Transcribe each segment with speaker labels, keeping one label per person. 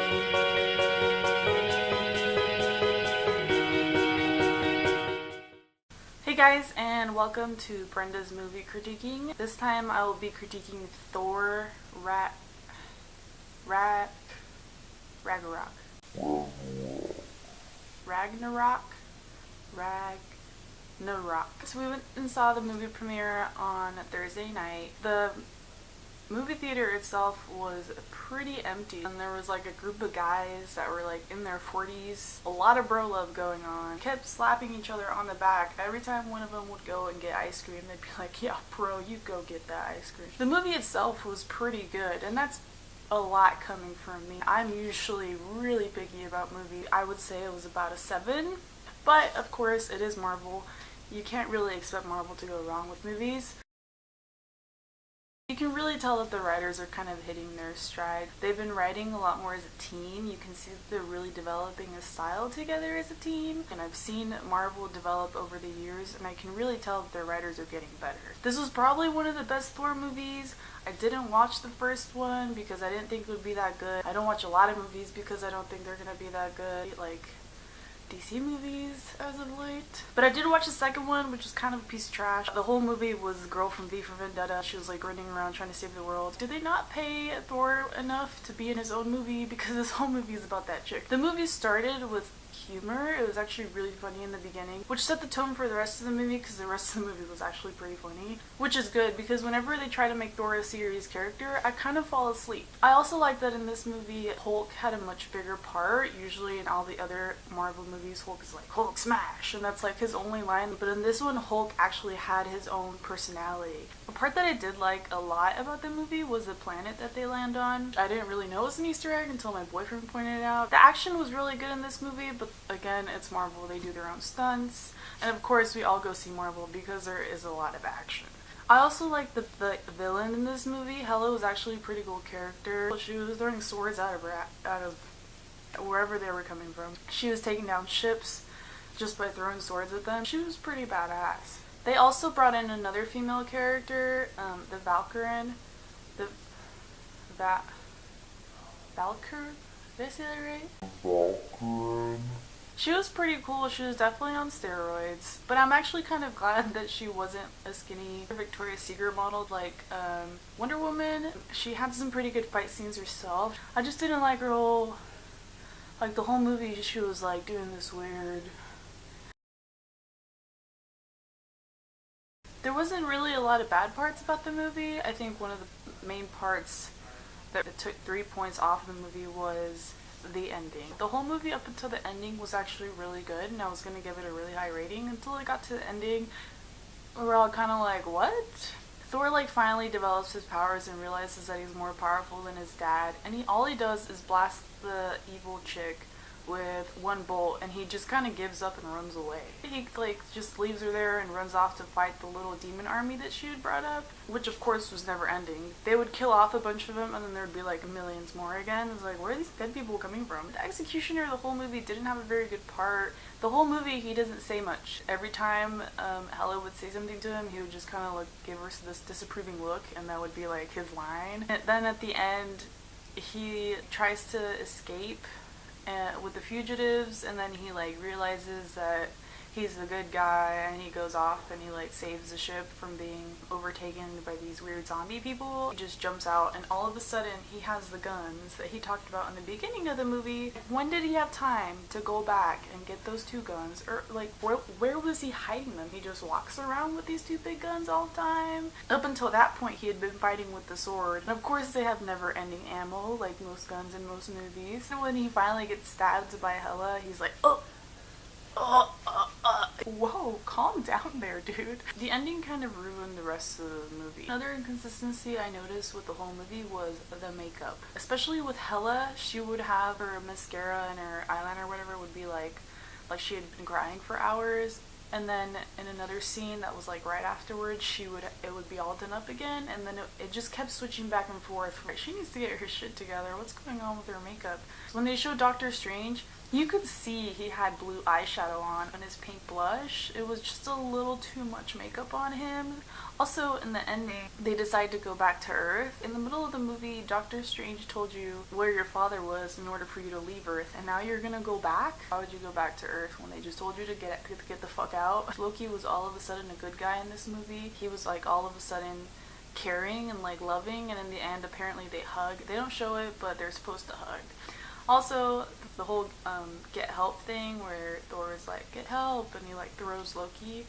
Speaker 1: Hey guys, and welcome to Brenda's movie critiquing. This time I will be critiquing Thor Ragnarok. So we went and saw the movie premiere on Thursday night. The movie theater itself was pretty empty, and there was like a group of guys that were like in their 40s. A lot of bro love going on. Kept slapping each other on the back. Every time one of them would go and get ice cream, they'd be like, yeah bro, you go get that ice cream. The movie itself was pretty good, and that's a lot coming from me. I'm usually really picky about movies. I would say it was about a 7, but of course it is Marvel. You can't really expect Marvel to go wrong with movies. You can really tell that the writers are kind of hitting their stride. They've been writing a lot more as a team. You can see that they're really developing a style together as a team. And I've seen Marvel develop over the years, and I can really tell that their writers are getting better. This was probably one of the best Thor movies. I didn't watch the first one because I didn't think it would be that good. I don't watch a lot of movies because I don't think they're gonna be that good. Like DC movies as of late. But I did watch the second one, which was kind of a piece of trash. The whole movie was the girl from V for Vendetta. She was like running around trying to save the world. Did they not pay Thor enough to be in his own movie? Because this whole movie is about that chick. The movie started with humor. It was actually really funny in the beginning, which set the tone for the rest of the movie, because the rest of the movie was actually pretty funny, which is good because whenever they try to make Thor a serious character, I kind of fall asleep. I also like that in this movie Hulk had a much bigger part. Usually in all the other Marvel movies Hulk is like Hulk smash, and that's like his only line, but in this one Hulk actually had his own personality. The part that I did like a lot about the movie was the planet that they land on. I didn't really know it was an Easter egg until my boyfriend pointed it out. The action was really good in this movie, but again, it's Marvel, they do their own stunts, and of course we all go see Marvel because there is a lot of action. I also like the villain in this movie. Hela was actually a pretty cool character. She was throwing swords out of wherever they were coming from. She was taking down ships just by throwing swords at them. She was pretty badass. They also brought in another female character, the Valkyrin. Valkyr? Did I say that right? Valkyrin. She was pretty cool. She was definitely on steroids, but I'm actually kind of glad that she wasn't a skinny Victoria's Secret model like Wonder Woman. She had some pretty good fight scenes herself. I just didn't like her whole, like the whole movie she was like doing this weird. There wasn't really a lot of bad parts about the movie. I think one of the main parts that took 3 points off the movie was the ending. The whole movie up until the ending was actually really good, and I was gonna give it a really high rating until it got to the ending. We were all kind of like, what? Thor like finally develops his powers and realizes that he's more powerful than his dad, and all he does is blast the evil chick with one bolt, and he just kind of gives up and runs away. He like just leaves her there and runs off to fight the little demon army that she had brought up, which of course was never ending. They would kill off a bunch of them, and then there'd be like millions more again. It's like, where are these dead people coming from? The executioner the whole movie didn't have a very good part. The whole movie he doesn't say much. Every time Hela would say something to him, he would just kind of like give her this disapproving look, and that would be like his line. And then at the end he tries to escape with the fugitives, and then he like realizes that he's the good guy, and he goes off and he like saves the ship from being overtaken by these weird zombie people. He just jumps out, and all of a sudden he has the guns that he talked about in the beginning of the movie. When did he have time to go back and get those 2 guns? Or like where was he hiding them? He just walks around with these 2 big guns all the time. Up until that point he had been fighting with the sword, and of course they have never-ending ammo like most guns in most movies. And when he finally gets stabbed by Hela, he's like, whoa, calm down there, dude. The ending kind of ruined the rest of the movie. Another inconsistency I noticed with the whole movie was the makeup. Especially with Hela, she would have her mascara and her eyeliner or whatever would be like she had been crying for hours. and then in another scene that was like right afterwards, it would be all done up again, and then it just kept switching back and forth. She needs to get her shit together. What's going on with her makeup? When they showed Doctor Strange, you could see he had blue eyeshadow on and his pink blush. It was just a little too much makeup on him. Also, in the ending, they decide to go back to Earth. In the middle of the movie, Doctor Strange told you where your father was in order for you to leave Earth, and now you're gonna go back? Why would you go back to Earth when they just told you to get the fuck out? Loki was all of a sudden a good guy in this movie. He was like all of a sudden caring and like loving, and in the end, apparently they hug. They don't show it, but they're supposed to hug. Also, the whole get help thing where Thor is like, get help, and he like throws Loki.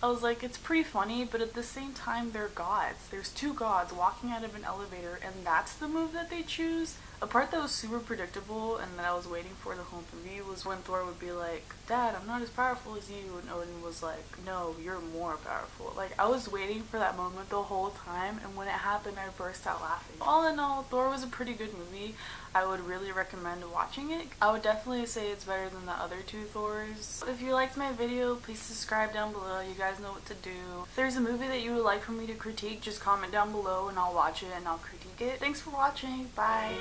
Speaker 1: I was like, it's pretty funny, but at the same time, they're gods. There's two gods walking out of an elevator, and that's the move that they choose. A part that was super predictable and that I was waiting for the whole movie was when Thor would be like, Dad, I'm not as powerful as you, and Odin was like, no, you're more powerful. Like, I was waiting for that moment the whole time, and when it happened, I burst out laughing. All in all, Thor was a pretty good movie. I would really recommend watching it. I would definitely say it's better than the other two Thors. If you liked my video, please subscribe down below. You guys know what to do. If there's a movie that you would like for me to critique, just comment down below and I'll watch it and I'll critique it. Thanks for watching. Bye.